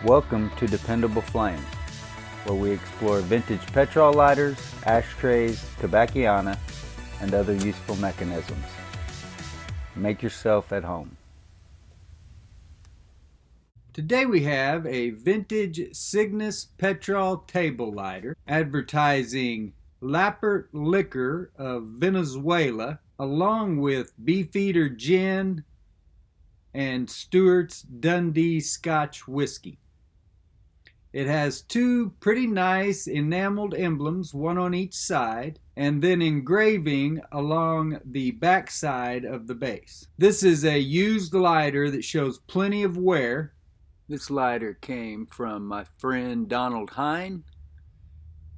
Welcome to Dependable Flame, where we explore vintage petrol lighters, ashtrays, tobacciana, and other useful mechanisms. Make yourself at home. Today we have a vintage Cygnus Petrol table lighter advertising LAPPERT Liquor of Venezuela, along with Beefeater Gin and Stewart's Dundee Scotch Whiskey. It has two pretty nice enameled emblems, one on each side, and then engraving along the back side of the base. This is a used lighter that shows plenty of wear. This lighter came from my friend Donald Hine.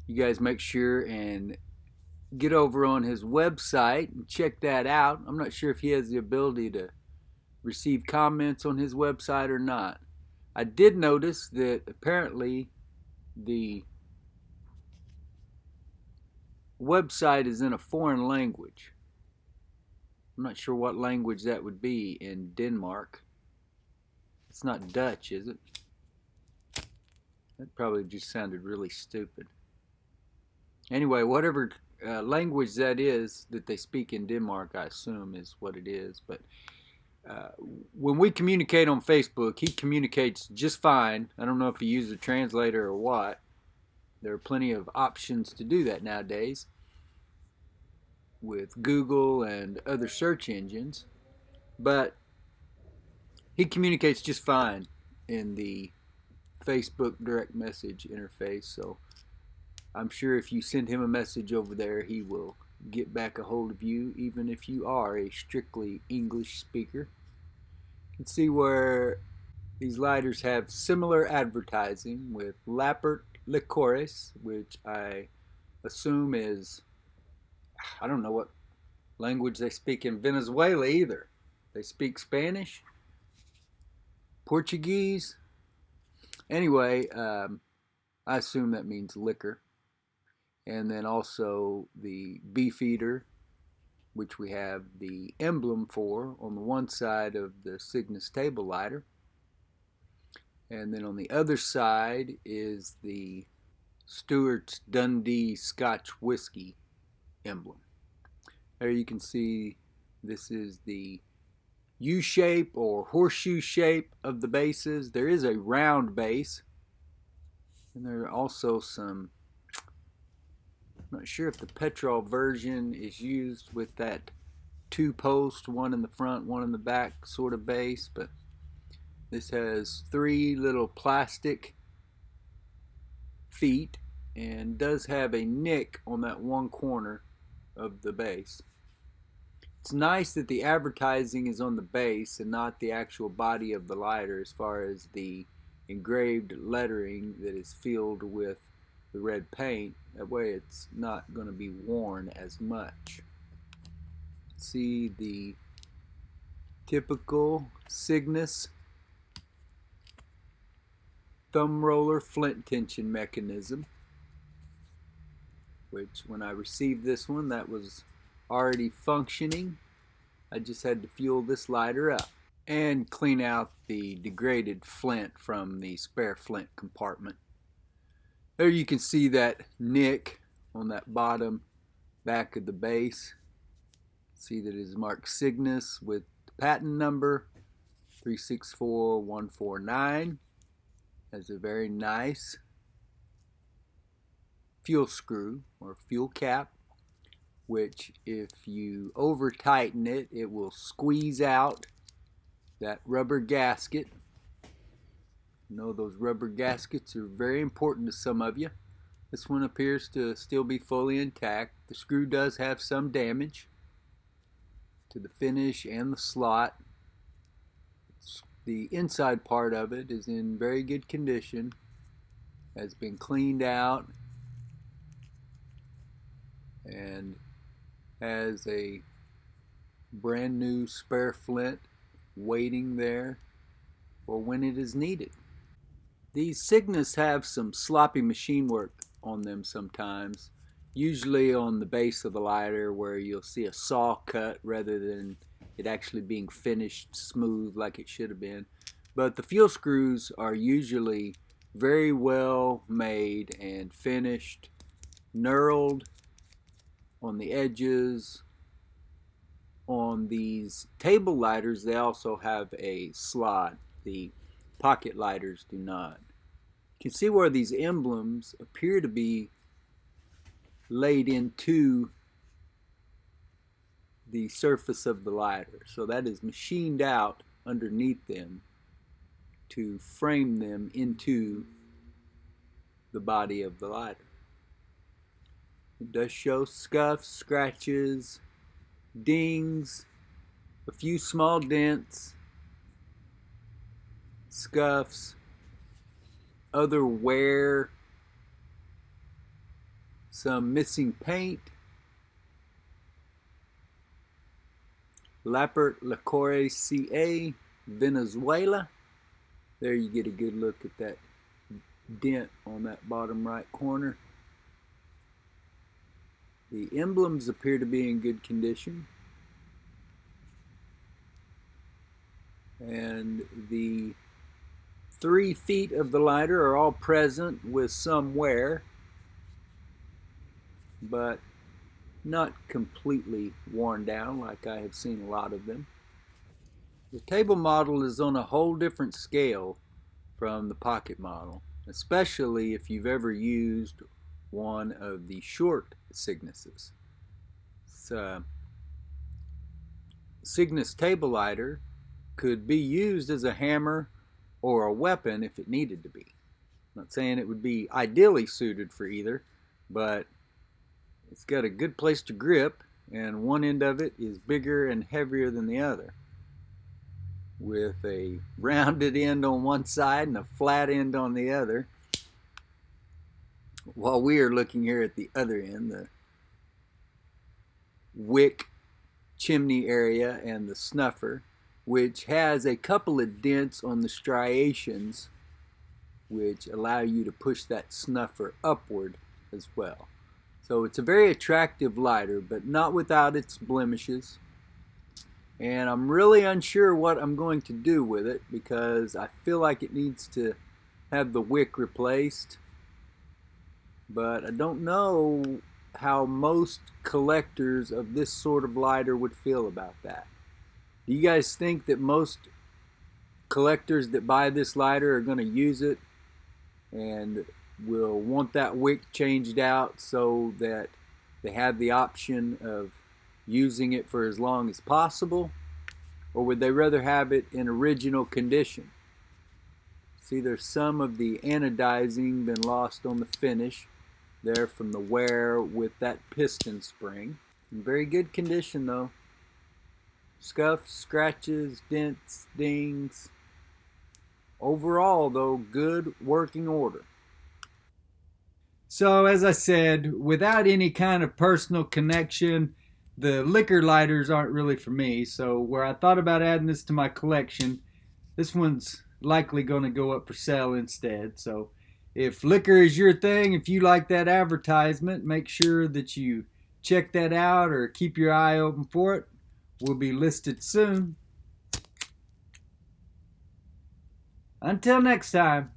You guys make sure and get over on his website and check that out. I'm not sure if he has the ability to receive comments on his website or not. I did notice that apparently the website is in a foreign language. I'm not sure what language that would be in Denmark. It's not Dutch, is it? That probably just sounded really stupid. Anyway, whatever language that is that they speak in Denmark, I assume is what it is. But when we communicate on Facebook, he communicates just fine. I don't know if he uses a translator or what. There are plenty of options to do that nowadays with Google and other search engines. But he communicates just fine in the Facebook direct message interface. So I'm sure if you send him a message over there, he will get back a hold of you, even if you are a strictly English speaker. You can see where these lighters have similar advertising with LAPPERT LICORES, which I assume is, I don't know what language they speak in Venezuela either. They speak Spanish, Portuguese. Anyway, I assume that means liquor. And then also the Beefeater, which we have the emblem for on the one side of the Cygnus table lighter. And then on the other side is the Stewart's Dundee Scotch Whiskey emblem. There you can see this is the U-shape or horseshoe shape of the bases. There is a round base. And there are also some, I'm not sure if the Petrol version is used with that two post, one in the front, one in the back sort of base, but this has three little plastic feet and does have a nick on that one corner of the base. It's nice that the advertising is on the base and not the actual body of the lighter as far as the engraved lettering that is filled with the red paint. That way it's not going to be worn as much. See the typical Cygnus thumb roller flint tension mechanism, which when I received this one, that was already functioning. I just had to fuel this lighter up and clean out the degraded flint from the spare flint compartment. There you can see that nick on that bottom back of the base. See that it is marked Cygnus with the patent number 364149. Has a very nice fuel screw or fuel cap, which if you over tighten it, it will squeeze out that rubber gasket. You know, those rubber gaskets are very important to some of you. This one appears to still be fully intact. The screw does have some damage to the finish and the slot. The inside part of it is in very good condition, has been cleaned out, and has a brand new spare flint waiting there for when it is needed. These Cygnus have some sloppy machine work on them sometimes, usually on the base of the lighter where you'll see a saw cut rather than it actually being finished smooth like it should have been. But the fuel screws are usually very well made and finished, knurled on the edges. On these table lighters, they also have a slot. The pocket lighters do not. You can see where these emblems appear to be laid into the surface of the lighter. So that is machined out underneath them to frame them into the body of the lighter. It does show scuffs, scratches, dings, a few small dents, scuffs, other wear, some missing paint. LAPPERT LICORES CA, Venezuela. There you get a good look at that dent on that bottom right corner. The emblems appear to be in good condition. And the 3 feet of the lighter are all present with some wear, but not completely worn down like I have seen a lot of them. The table model is on a whole different scale from the pocket model, especially if you've ever used one of the short Cygnuses. Cygnus table lighter could be used as a hammer or a weapon if it needed to be. I'm not saying it would be ideally suited for either, but it's got a good place to grip, and one end of it is bigger and heavier than the other, with a rounded end on one side and a flat end on the other. While we are looking here at the other end, the wick chimney area and the snuffer, which has a couple of dents on the striations which allow you to push that snuffer upward as well. So it's a very attractive lighter, but not without its blemishes. And I'm really unsure what I'm going to do with it, because I feel like it needs to have the wick replaced. But I don't know how most collectors of this sort of lighter would feel about that. Do you guys think that most collectors that buy this lighter are going to use it and will want that wick changed out so that they have the option of using it for as long as possible? Or would they rather have it in original condition? See, there's some of the anodizing been lost on the finish there from the wear with that piston spring. In very good condition though. Scuffs, scratches, dents, dings. Overall though, good working order. So as I said, without any kind of personal connection, the liquor lighters aren't really for me. So where I thought about adding this to my collection, this one's likely going to go up for sale instead. So if liquor is your thing, if you like that advertisement, make sure that you check that out or keep your eye open for it. We'll be listed soon. Until next time.